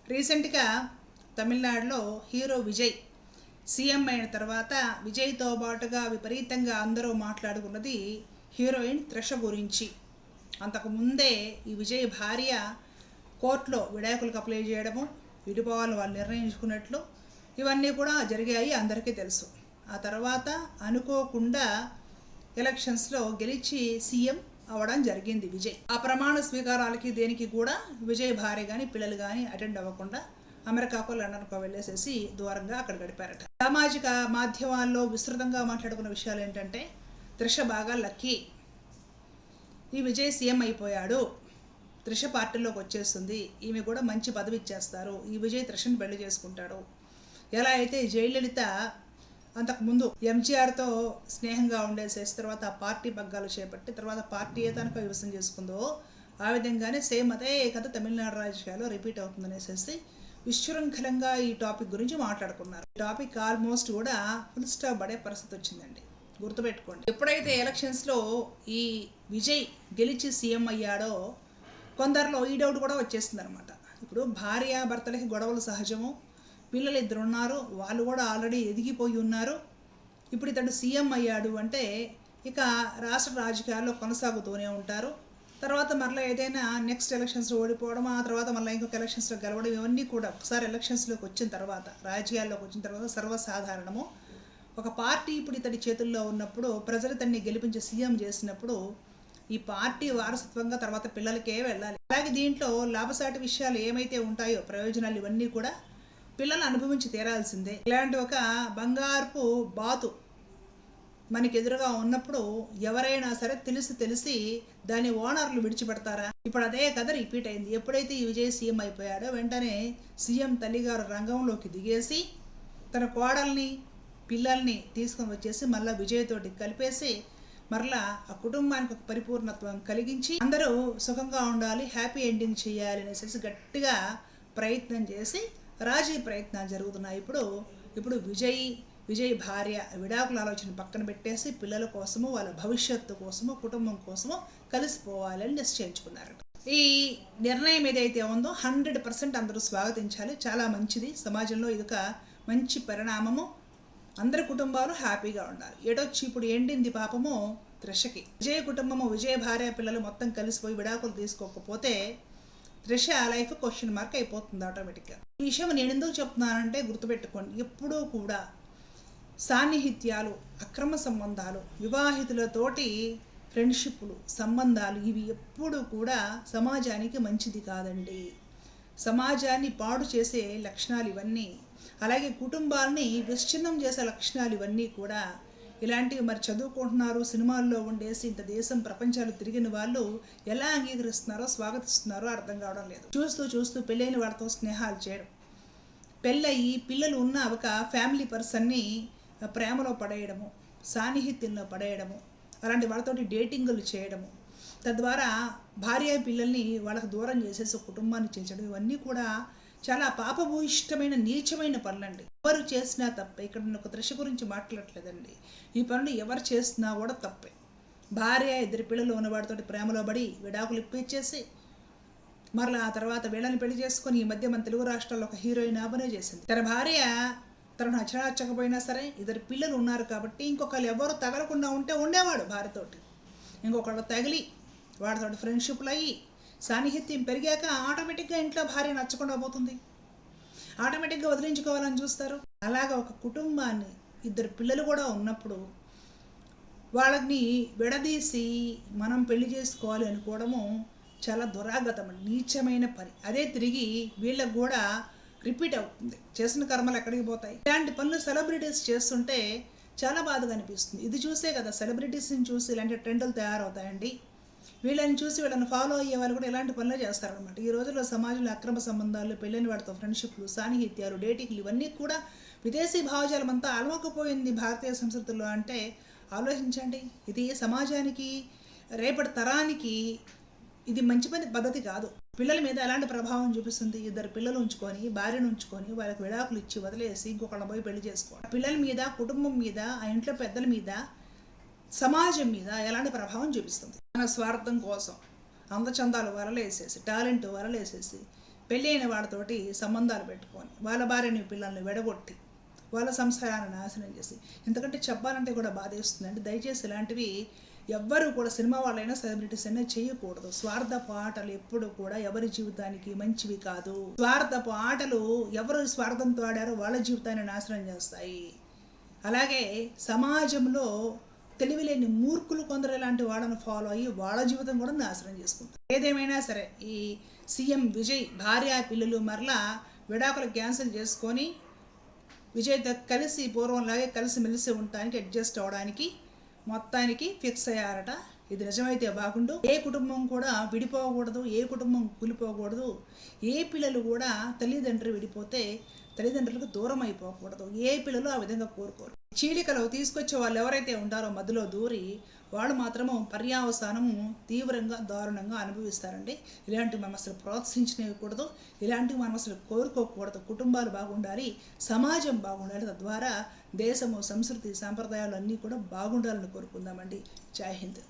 రీసెంట్గా తమిళనాడులో hero Vijay CM అయిన తర్వాత విజయ్తో పాటుగా విపరీతంగా అందరూ మాట్లాడుకున్నది హీరోయిన్ త్రిష గురించి. అంతకుముందే ఈ విజయ్ భార్య కోర్టులో విడాకులకు అప్లై చేయడము, విడిపోవాలని వాళ్ళు నిర్ణయించుకున్నట్లు ఇవన్నీ కూడా జరిగాయి, అందరికీ తెలుసు. ఆ తర్వాత అనుకోకుండా ఎలక్షన్స్లో గెలిచి సీఎం అవ్వడం జరిగింది విజయ్. ఆ ప్రమాణ స్వీకారాలకి దేనికి కూడా విజయ్ భార్య కానీ పిల్లలు కానీ అటెండ్ అవ్వకుండా అమెరికాకో లండన్కో వెళ్ళేసేసి దూరంగా అక్కడ గడిపారట. సామాజిక మాధ్యమాల్లో విస్తృతంగా మాట్లాడుకున్న విషయాలు ఏంటంటే, త్రిష బాగా లక్కీ, ఈ విజయ్ సీఎం అయిపోయాడు, త్రిష పార్టీలోకి వచ్చేస్తుంది, ఈమె కూడా మంచి పదవి ఇచ్చేస్తారు, ఈ విజయ్ త్రిషను పెళ్లి చేసుకుంటాడు. ఎలా అయితే జయలలిత అంతకుముందు ఎంజీఆర్తో స్నేహంగా ఉండేసేసి తర్వాత ఆ పార్టీ పగ్గాలు చేపట్టి తర్వాత పార్టీ తనక వివసం చేసుకుందో, ఆ విధంగానే సేమ్ అదే కథ తమిళనాడు రాజకీయాల్లో రిపీట్ అవుతుందనేసి విశృంఖలంగా ఈ టాపిక్ గురించి మాట్లాడుకున్నారు. ఈ టాపిక్ ఆల్మోస్ట్ కూడా ఫుల్ స్టాప్ పడే పరిస్థితి వచ్చిందండి. గుర్తుపెట్టుకోండి, ఎప్పుడైతే ఎలక్షన్స్లో ఈ విజయ్ గెలిచి సీఎం అయ్యాడో కొందరిలో ఈ డౌట్ కూడా వచ్చేసింది అనమాట. ఇప్పుడు భార్య భర్తలకి గొడవలు సహజము, పిల్లలు ఇద్దరు ఉన్నారు, వాళ్ళు కూడా ఆల్రెడీ ఎదిగిపోయి ఉన్నారు. ఇప్పుడు ఇతడు సీఎం అయ్యాడు అంటే ఇక రాష్ట్ర రాజకీయాల్లో కొనసాగుతూనే ఉంటారు. తర్వాత మరలా ఏదైనా నెక్స్ట్ ఎలక్షన్స్లో ఓడిపోవడం, ఆ తర్వాత మళ్ళీ ఇంకొక ఎలక్షన్స్లో గెలవడం, ఇవన్నీ కూడా ఒకసారి ఎలక్షన్స్లోకి వచ్చిన తర్వాత, రాజకీయాల్లోకి వచ్చిన తర్వాత సర్వసాధారణము. ఒక పార్టీ ఇప్పుడు ఇతడి చేతుల్లో ఉన్నప్పుడు, ప్రజలు తన్ని గెలిపించి సీఎం చేసినప్పుడు ఈ పార్టీ వారసత్వంగా తర్వాత పిల్లలకే వెళ్ళాలి. అలాగే దీంట్లో లాభసాటి విషయాలు ఏమైతే ఉంటాయో, ప్రయోజనాలు, ఇవన్నీ కూడా పిల్లలు అనుభవించి తీరాల్సిందే. ఇలాంటి ఒక బంగారపు బాతు మనకి ఎదురుగా ఉన్నప్పుడు ఎవరైనా సరే తెలిసి దాని ఓనర్లు విడిచిపెడతారా? ఇప్పుడు అదే కథ రిపీట్ అయింది. ఎప్పుడైతే ఈ విజయ్ సీఎం అయిపోయాడో వెంటనే సీఎం తల్లిగారు రంగంలోకి దిగేసి తన కోడల్ని పిల్లల్ని తీసుకొని వచ్చేసి మళ్ళీ విజయ్ తోటి కలిపేసి మరలా ఆ కుటుంబానికి ఒక పరిపూర్ణత్వం కలిగించి అందరూ సుఖంగా ఉండాలి, హ్యాపీ ఎండింగ్ చేయాలి అనేసి గట్టిగా ప్రయత్నం చేసి రాజీ ప్రయత్నాలు జరుగుతున్నాయి. ఇప్పుడు విజయ్ భార్య విడాకుల ఆలోచన పక్కన పెట్టేసి పిల్లల కోసము, వాళ్ళ భవిష్యత్తు కోసము, కుటుంబం కోసము కలిసిపోవాలని నిశ్చయించుకున్నారట. ఈ నిర్ణయం ఏదైతే ఉందో 100% అందరూ స్వాగతించాలి. చాలా మంచిది. సమాజంలో ఇది ఒక మంచి పరిణామము. అందరి కుటుంబాలు హ్యాపీగా ఉండాలి. ఏడొచ్చి ఇప్పుడు ఎండింది పాపము త్రిషకి. విజయ్ కుటుంబము, విజయ్ భార్య పిల్లలు మొత్తం కలిసిపోయి విడాకులు తీసుకోకపోతే త్రిష లైఫ్ క్వశ్చన్ మార్క్ అయిపోతుంది ఆటోమేటిక్గా. ఈ విషయం నేను ఎందుకు చెప్తున్నానంటే గుర్తుపెట్టుకోండి, ఎప్పుడూ కూడా సాన్నిహిత్యాలు, అక్రమ సంబంధాలు, వివాహితులతోటి ఫ్రెండ్షిప్లు, సంబంధాలు, ఇవి ఎప్పుడు కూడా సమాజానికి మంచిది కాదండి. సమాజాన్ని పాడు చేసే లక్షణాలు ఇవన్నీ. అలాగే కుటుంబాలని విచ్ఛిన్నం చేసే లక్షణాలు ఇవన్నీ కూడా. ఇలాంటివి మరి చదువుకుంటున్నారు, సినిమాల్లో ఉండేసి ఇంత దేశం ప్రపంచాలు తిరిగిన వాళ్ళు ఎలా అంగీకరిస్తున్నారో, స్వాగతిస్తున్నారో అర్థం కావడం లేదు. చూస్తూ పెళ్ళైన వాళ్ళతో స్నేహాలు చేయడం, పెళ్ళయి పిల్లలు ఉన్న ఒక ఫ్యామిలీ పర్సన్ని ప్రేమలో పడేయడము, సాన్నిహిత్యంలో పడేయడము, అలాంటి వాళ్ళతోటి డేటింగులు చేయడము, తద్వారా భార్య పిల్లల్ని వాళ్ళకు దూరం చేసేసి కుటుంబాన్ని చేర్చడం, ఇవన్నీ కూడా చాలా పాపభూయిష్టమైన నీచమైన పనులండి. ఎవరు చేసినా తప్పే. ఇక్కడ నేను ఒక త్రిష గురించి మాట్లాడలేదండి. ఈ పనులు ఎవరు చేసినా కూడా తప్పే. భార్య ఇద్దరు పిల్లలు ఉన్నవాడితోటి ప్రేమలో పడి విడాకులు ఇప్పించేసి మరలా ఆ తర్వాత వీళ్ళని పెళ్లి చేసుకొని ఈ మధ్య మన తెలుగు రాష్ట్రాల్లో ఒక హీరోయిన్ అభినయం చేసింది. తన భార్య తనను నచ్చకపోయినా సరే ఇద్దరు పిల్లలు ఉన్నారు కాబట్టి ఇంకొకళ్ళు ఎవరు తగలకుండా ఉంటే ఉండేవాడు భార్యతోటి. ఇంకొకళ్ళు తగిలి వాడితోటి ఫ్రెండ్షిప్లు అయ్యి సాన్నిహిత్యం పెరిగాక ఆటోమేటిక్గా ఇంట్లో భార్య నచ్చకుండా పోతుంది, ఆటోమేటిక్గా వదిలించుకోవాలని చూస్తారు. అలాగా ఒక కుటుంబాన్ని, ఇద్దరు పిల్లలు కూడా ఉన్నప్పుడు వాళ్ళని విడదీసి మనం పెళ్లి చేసుకోవాలి అనుకోవడము చాలా దురాగతం, నీచమైన పని. అదే తిరిగి వీళ్ళకు కూడా రిపీట్ అవుతుంది. చేసిన కర్మలు ఎక్కడికి పోతాయి? ఇలాంటి పనులు సెలబ్రిటీస్ చేస్తుంటే చాలా బాధగా అనిపిస్తుంది. ఇది చూసే కదా సెలబ్రిటీస్ని చూసి ఇలాంటి ట్రెండ్లు తయారవుతాయండి. వీళ్ళని చూసి వీళ్ళని ఫాలో అయ్యే వాళ్ళు కూడా ఇలాంటి పనులే చేస్తారనమాట. ఈ రోజుల్లో సమాజంలో అక్రమ సంబంధాలు, పెళ్ళైన వాడితో ఫ్రెండ్షిప్లు, సాన్నిహిత్యాలు, డేటింగ్లు, ఇవన్నీ కూడా విదేశీ భావజాలం అంతా అలవకపోయింది భారతీయ సంస్కృతిలో అంటే ఆలోచించండి. ఇది సమాజానికి, రేపటి తరానికి ఇది మంచి పద్ధతి కాదు. పిల్లల మీద ఎలాంటి ప్రభావం చూపిస్తుంది? ఇద్దరు పిల్లలు ఉంచుకొని, భార్యను ఉంచుకొని వాళ్ళకి విడాకులు ఇచ్చి వదిలేసి ఇంకొకళ్ళని పోయి పెళ్లి చేసుకోవాలి. పిల్లల మీద, కుటుంబం మీద, ఆ ఇంట్లో పెద్దల మీద, సమాజం మీద ఎలాంటి ప్రభావం చూపిస్తుంది? మన స్వార్థం కోసం అందచందాలు వరలేసేసి, టాలెంట్ వరలేసేసి పెళ్ళైన వాళ్ళతోటి సంబంధాలు పెట్టుకొని వాళ్ళ భార్యని పిల్లల్ని వెడగొట్టి వాళ్ళ సంసారాన్ని నాశనం చేసి, ఎందుకంటే చెప్పాలంటే కూడా బాధేస్తుంది. అంటే దయచేసి ఇలాంటివి ఎవ్వరూ కూడా సినిమా వాళ్ళైనా సెలబ్రిటీస్ అయినా చేయకూడదు. స్వార్థపు ఆటలు ఎప్పుడు కూడా ఎవరి జీవితానికి మంచివి కాదు. స్వార్థపు ఆటలు ఎవరు స్వార్థంతో ఆడారో వాళ్ళ జీవితాన్ని నాశనం చేస్తాయి. అలాగే సమాజంలో తెలివిలేని మూర్ఖులు కొందరు ఇలాంటి వాళ్ళను ఫాలో అయ్యి వాళ్ళ జీవితం కూడా నాశనం చేసుకుంటారు. ఏదేమైనా సరే ఈ సీఎం విజయ్ భార్య పిల్లలు మరలా విడాకులు క్యాన్సిల్ చేసుకొని విజయ్తో కలిసి పూర్వంలాగే కలిసిమెలిసి ఉండటానికి అడ్జస్ట్ అవడానికి మొత్తానికి ఫిక్స్ అయ్యారట. ఇది నిజమైతే బాగుండు. ఏ కుటుంబం కూడా విడిపోకూడదు, ఏ కుటుంబం కూలిపోకూడదు, ఏ పిల్లలు కూడా తల్లిదండ్రులు విడిపోతే తల్లిదండ్రులకు దూరం అయిపోకూడదు. ఏ పిల్లలు ఆ విధంగా కోరుకోరు. చీలికలు తీసుకొచ్చే వాళ్ళు ఎవరైతే ఉంటారో మధ్యలో దూరి వాళ్ళు మాత్రము పర్యావసానము తీవ్రంగా దారుణంగా అనుభవిస్తారండి. ఇలాంటివి మనం అసలు ప్రోత్సహించకూడదు, ఇలాంటివి మనం అసలు కోరుకోకూడదు. కుటుంబాలు బాగుండాలి, సమాజం బాగుండాలి, తద్వారా దేశము సంస్కృతి సాంప్రదాయాలు అన్నీ కూడా బాగుండాలని కోరుకుందామండి. జై హింద్.